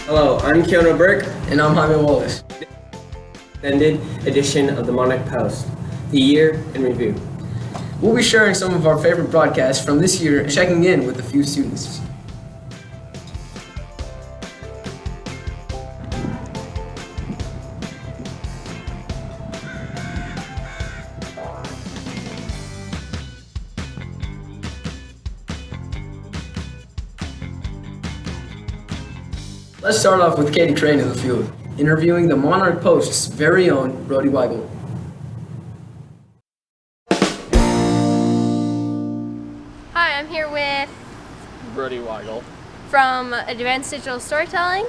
Hello, I'm Keanu Burke. And I'm Jaime Wallace. Extended edition of the Monarch Post, the year in review. We'll be sharing some of our favorite broadcasts from this year and checking in with a few students. Let's start off with Katie Crane in the field, interviewing the Monarch Post's very own Brody Weigel. Hi, I'm here with Brody Weigel. from Advanced Digital Storytelling,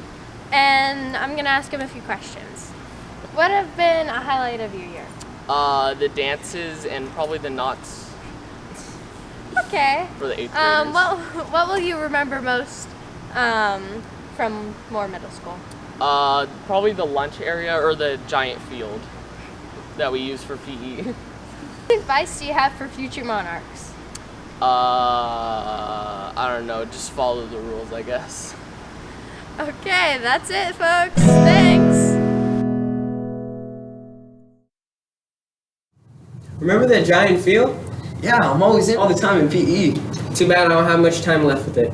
and I'm going to ask him a few questions. What have been a highlight of your year? The dances and probably the knots Okay. for the 8th graders. What will you remember most from Moore Middle School? Probably the lunch area or the giant field that we use for PE. What advice do you have for future Monarchs? I don't know, just follow the rules, I guess. Okay, that's it, folks. Thanks. Remember that giant field? Yeah, I'm always in all the time in PE. Too bad I don't have much time left with it.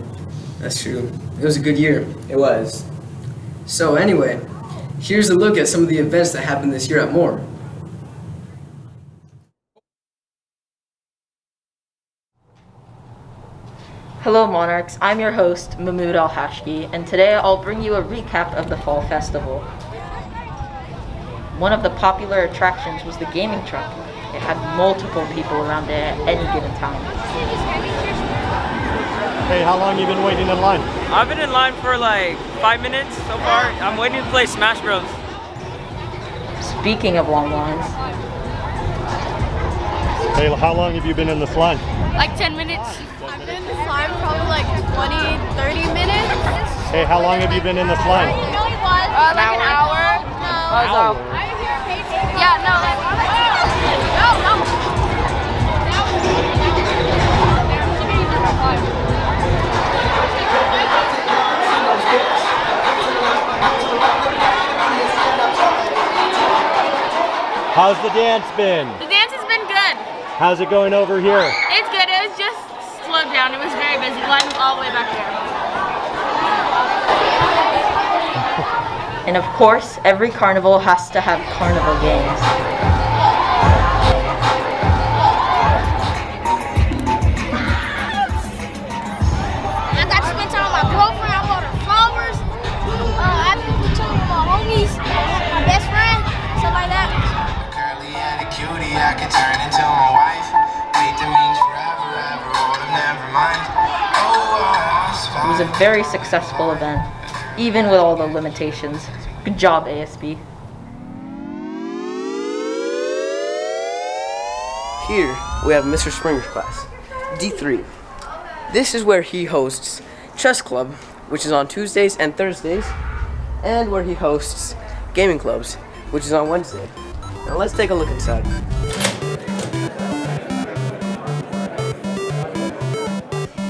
That's true. It was a good year. It was. So anyway, here's a look at some of the events that happened this year at Moore. Hello Monarchs, I'm your host Mahmoud Al-Hashki, and today I'll bring you a recap of the Fall Festival. One of the popular attractions was the gaming truck. It had multiple people around it at any given time. Hey, how long you been waiting in line? I've been in line for like 5 minutes so far. I'm waiting to play Smash Bros. Speaking of long lines, Hey, how long have you been in this line? Like 10 minutes. I've been in this line probably like 20, 30 minutes. Hey, how long have you been in this line? Like an hour. No. Yeah, no. How's the dance been? The dance has been good. How's it going over here? It's good. It was just slowed down. It was very busy. The line was all the way back there. and of course, every carnival has to have carnival games. I got to spend time with my girlfriend. I bought her flowers. I spent time with my homies, my best friend, stuff like that. Curly and a cutie, I could turn into my wife. Wait, that means forever, ever, oh, never mind. It was a very successful event, even with all the limitations. Good job, ASB. Here we have Mr. Springer's class, D3. This is where he hosts chess club, which is on Tuesdays and Thursdays, and where he hosts gaming clubs, which is on Wednesday. Now let's take a look inside.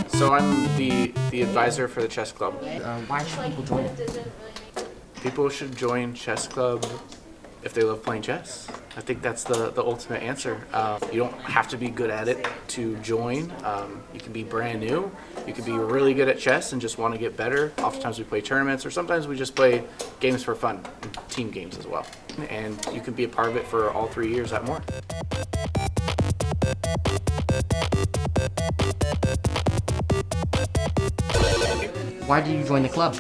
So I'm the advisor for the chess club. Why should people join it? People should join chess club if they love playing chess. I think that's the ultimate answer. You don't have to be good at it to join. You can be brand new. You can be really good at chess and just want to get better. Oftentimes we play tournaments, or sometimes we just play games for fun, team games as well. And you can be a part of it for all 3 years at Moore. Why did you join the club?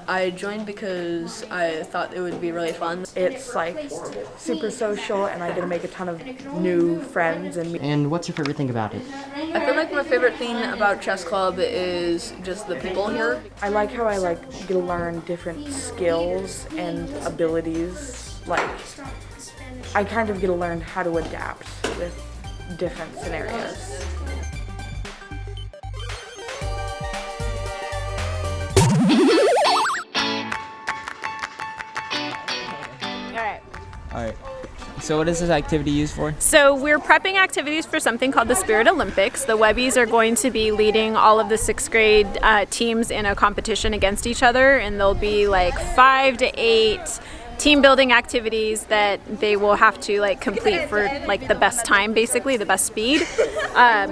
I joined because I thought it would be really fun. It's like super social and I get to make a ton of new friends And what's your favorite thing about it? I feel like my favorite thing about chess club is just the people here. I like how I get to learn different skills and abilities. Like I kind of get to learn how to adapt with different scenarios. So what is this activity used for? So we're prepping activities for something called the Spirit Olympics. The Webbies are going to be leading all of the 6th grade teams in a competition against each other, and there'll be like 5 to 8 team building activities that they will have to like complete for like the best time, basically the best speed.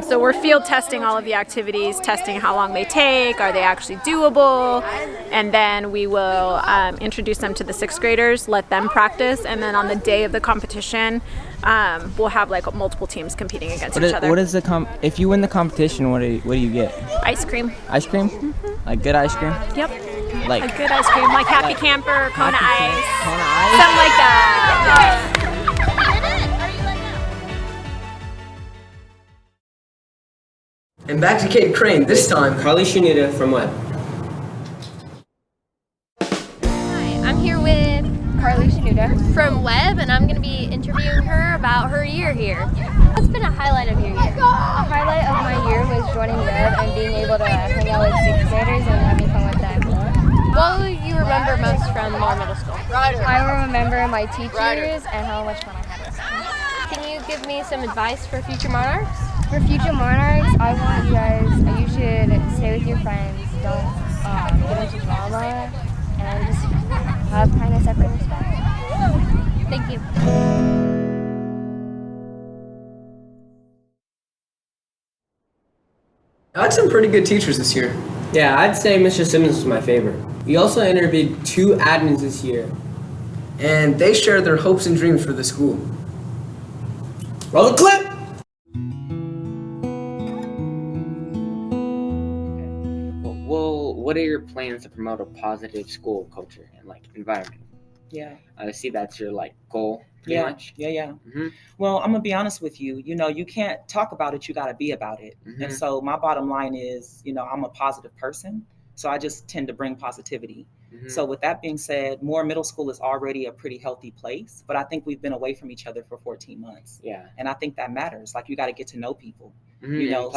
So we're field testing all of the activities, testing how long they take, are they actually doable, and then we will introduce them to the 6th graders, let them practice, and then on the day of the competition we'll have like multiple teams competing against each other. What is if you win the competition, what do you get? Ice cream. Ice cream? Like good ice cream? Yep. Like a good ice cream, like Happy Camper, Kona Ice, Kona Ice? something like that. And back to Kate Crane, this time Carly Shanita from Webb. Hi, I'm here with Carly Shanita from Webb, and I'm going to be interviewing her about her year here. What's been a highlight of your year? A highlight of my year was joining Webb and being able to hang out with 6th graders and having fun with them. What will you remember most from Moore Middle School? I will remember my teachers and how much fun I had with them. Can you give me some advice for future Monarchs? For future Monarchs, I want you guys, you should stay with your friends, don't get into drama, and just have kindness, effort, and respect. Thank you. I had some pretty good teachers this year. Yeah, I'd say Mr. Simmons was my favorite. We also interviewed 2 admins this year. And they shared their hopes and dreams for the school. Roll the clip! Well, what are your plans to promote a positive school culture and like environment? Yeah. I see that's your like goal pretty much. Yeah. Mm-hmm. Well, I'm gonna be honest with you. You know, you can't talk about it, you gotta be about it. Mm-hmm. And so my bottom line is, you know, I'm a positive person. So I just tend to bring positivity. Mm-hmm. So with that being said, Moore Middle School is already a pretty healthy place, but I think we've been away from each other for 14 months. Yeah. And I think that matters. Like you got to get to know people. Mm-hmm. You know,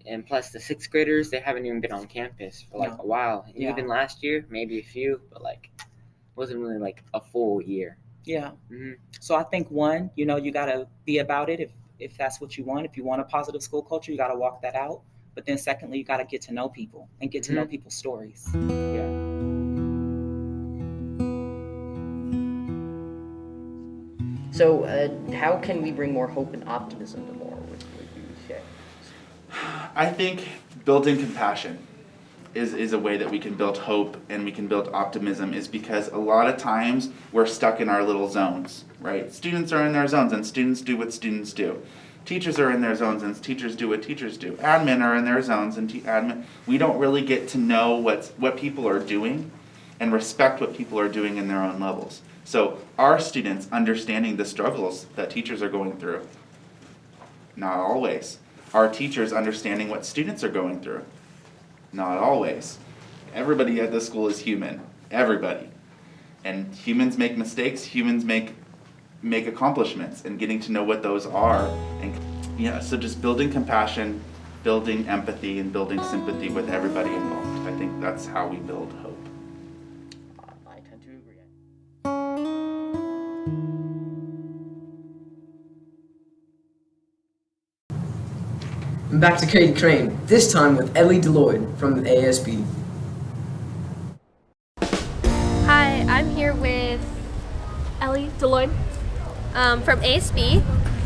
and plus the 6th graders, they haven't even been on campus for like a while. And even last year, maybe a few, but like wasn't really like a full year. Yeah. Mm-hmm. So I think one, you know, you got to be about it if that's what you want. If you want a positive school culture, you got to walk that out. But then secondly, you got to get to know people and get to know people's stories. Yeah. So, how can we bring more hope and optimism to Moore? What you say? I think building compassion is a way that we can build hope and we can build optimism, is because a lot of times we're stuck in our little zones, right? Students are in their zones and students do what students do. Teachers are in their zones and teachers do what teachers do. Admin are in their zones and admin. We don't really get to know what people are doing and respect what people are doing in their own levels. So our students understanding the struggles that teachers are going through. Not always. Our teachers understanding what students are going through. Not always. Everybody at this school is human. Everybody. And humans make mistakes. Humans make accomplishments, and getting to know what those are. And so just building compassion, building empathy, and building sympathy with everybody involved. I think that's how we build hope. I tend to agree. And back to Katie Crane, this time with Ellie Deloyd from the ASB. Hi, I'm here with Ellie Deloyd from ASB,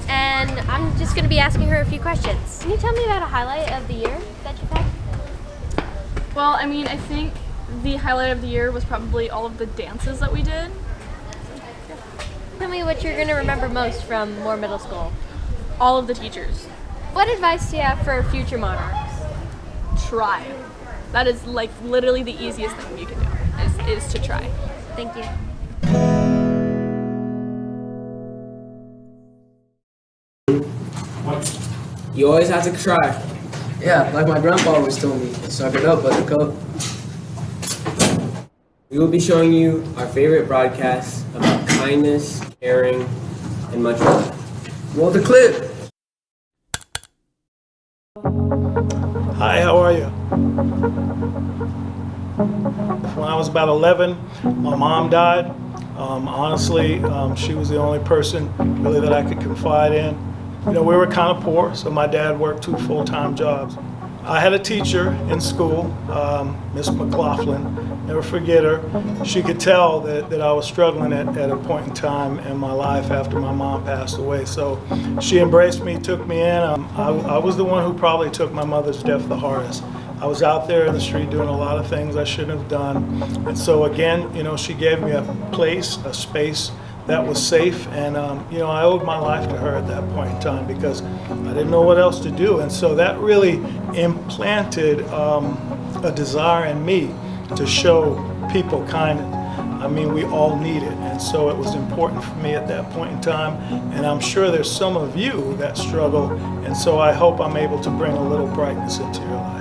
and I'm just going to be asking her a few questions. Can you tell me about a highlight of the year that you've had? Well, I mean, I think the highlight of the year was probably all of the dances that we did. Tell me what you're going to remember most from Moore Middle School. All of the teachers. What advice do you have for future Monarchs? Try. That is like literally the easiest thing you can do, is to try. Thank you. You always have to try. Yeah, like my grandpa always told me, suck it up, buttercup. We will be showing you our favorite broadcasts about kindness, caring, and much more. Roll the clip. Hi, how are you? When I was about 11, my mom died. Honestly, she was the only person really that I could confide in. You know, we were kind of poor, so my dad worked 2 full-time jobs. I had a teacher in school, Miss McLaughlin. Never forget her. She could tell that I was struggling at a point in time in my life after my mom passed away. So she embraced me, took me in. I was the one who probably took my mother's death the hardest. I was out there in the street doing a lot of things I shouldn't have done. And so again, you know, she gave me a place, a space that was safe, and you know, I owed my life to her at that point in time because I didn't know what else to do. And so that really implanted a desire in me to show people kindness. I mean, we all need it, and so it was important for me at that point in time, and I'm sure there's some of you that struggle, and so I hope I'm able to bring a little brightness into your life.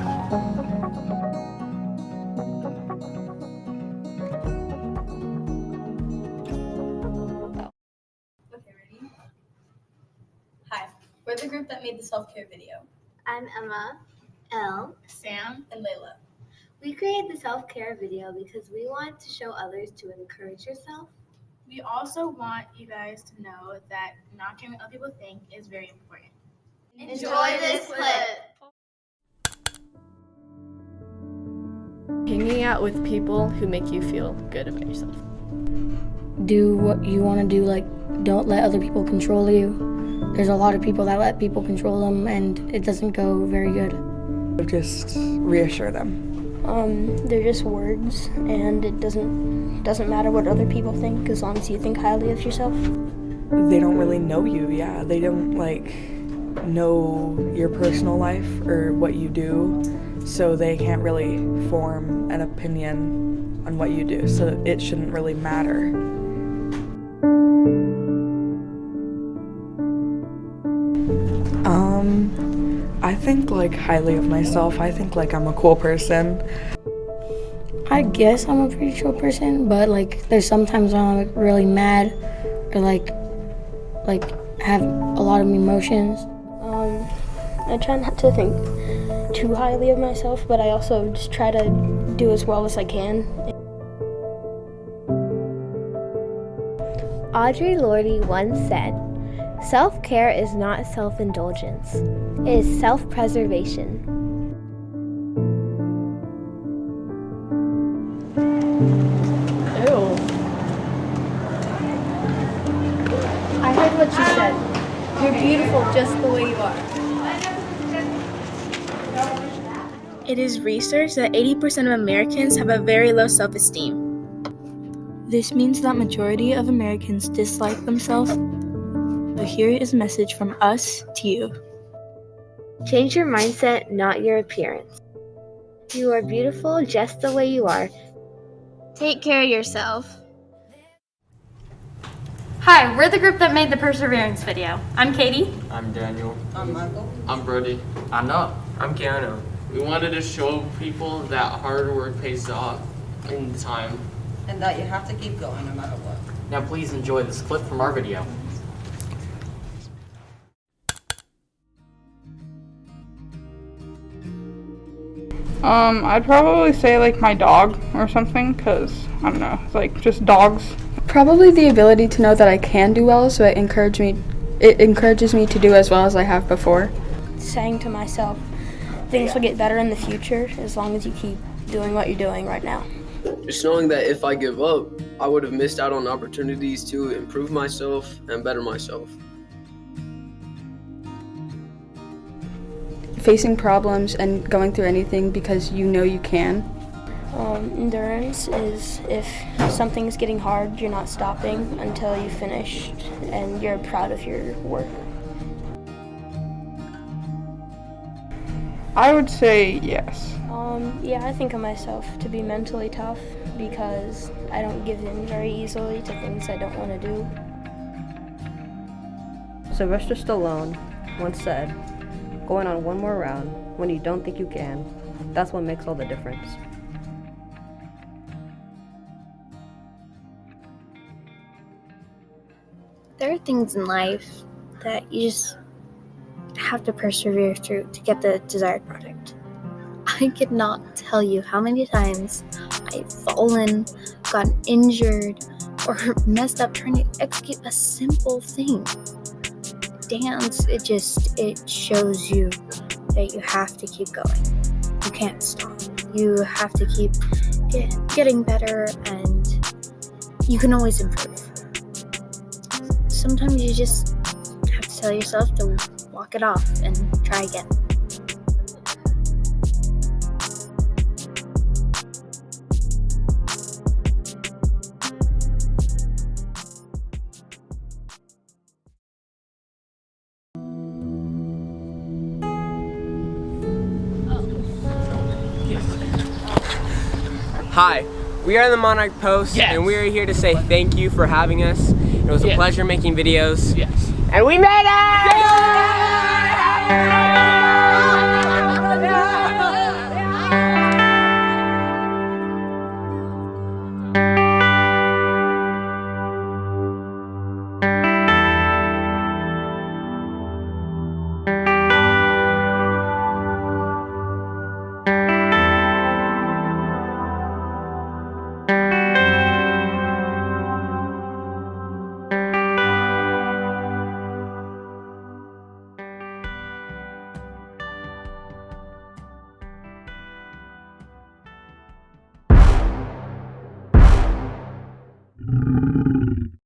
Hi, we're the group that made the self-care video. I'm Emma, Elle, Sam, and Layla. We created the self-care video because we want to show others to encourage yourself. We also want you guys to know that not caring what other people think is very important. Enjoy this clip. Hanging out with people who make you feel good about yourself. Do what you want to do, like don't let other people control you. There's a lot of people that let people control them and it doesn't go very good. Just reassure them. They're just words and it doesn't matter what other people think as long as you think highly of yourself. They don't really know you, yeah. They don't know your personal life or what you do, so they can't really form an opinion on what you do, so it shouldn't really matter. I think highly of myself. I think I'm a cool person. I guess I'm a pretty chill person, but there's sometimes when I'm really mad or have a lot of emotions. I try not to think too highly of myself, but I also just try to do as well as I can. Audre Lorde once said, "Self-care is not self-indulgence. It is self-preservation." Ew. I heard what you said. You're beautiful just the way you are. It is research that 80% of Americans have a very low self-esteem. This means that majority of Americans dislike themselves. So here is a message from us to you. Change your mindset, not your appearance. You are beautiful just the way you are. Take care of yourself. Hi, we're the group that made the Perseverance video. I'm Katie. I'm Daniel. I'm Michael. I'm Brody. I'm Noah. I'm Keanu. We wanted to show people that hard work pays off in time. And that you have to keep going no matter what. Now please enjoy this clip from our video. I'd probably say my dog or something, because I don't know, it's just dogs. Probably the ability to know that I can do well, so it encourages me to do as well as I have before. Saying to myself, things will get better in the future as long as you keep doing what you're doing right now. Just knowing that if I give up, I would have missed out on opportunities to improve myself and better myself. Facing problems and going through anything because you know you can. Endurance is if something's getting hard, you're not stopping until you finish and you're proud of your work. I would say yes. Yeah, I think of myself to be mentally tough because I don't give in very easily to things I don't want to do. Sylvester Stallone once said, "Going on one more round when you don't think you can, that's what makes all the difference." There are things in life that you just have to persevere through to get the desired product. I could not tell you how many times I've fallen, gotten injured, or messed up trying to execute a simple thing. Dance, it shows you that you have to keep going. You can't stop. You have to keep getting better, and you can always improve. Sometimes you just have to tell yourself to walk it off and try again. Hi, we are the Monarch Post, and we are here to say thank you for having us. It was a pleasure making videos. Yes. And we made it!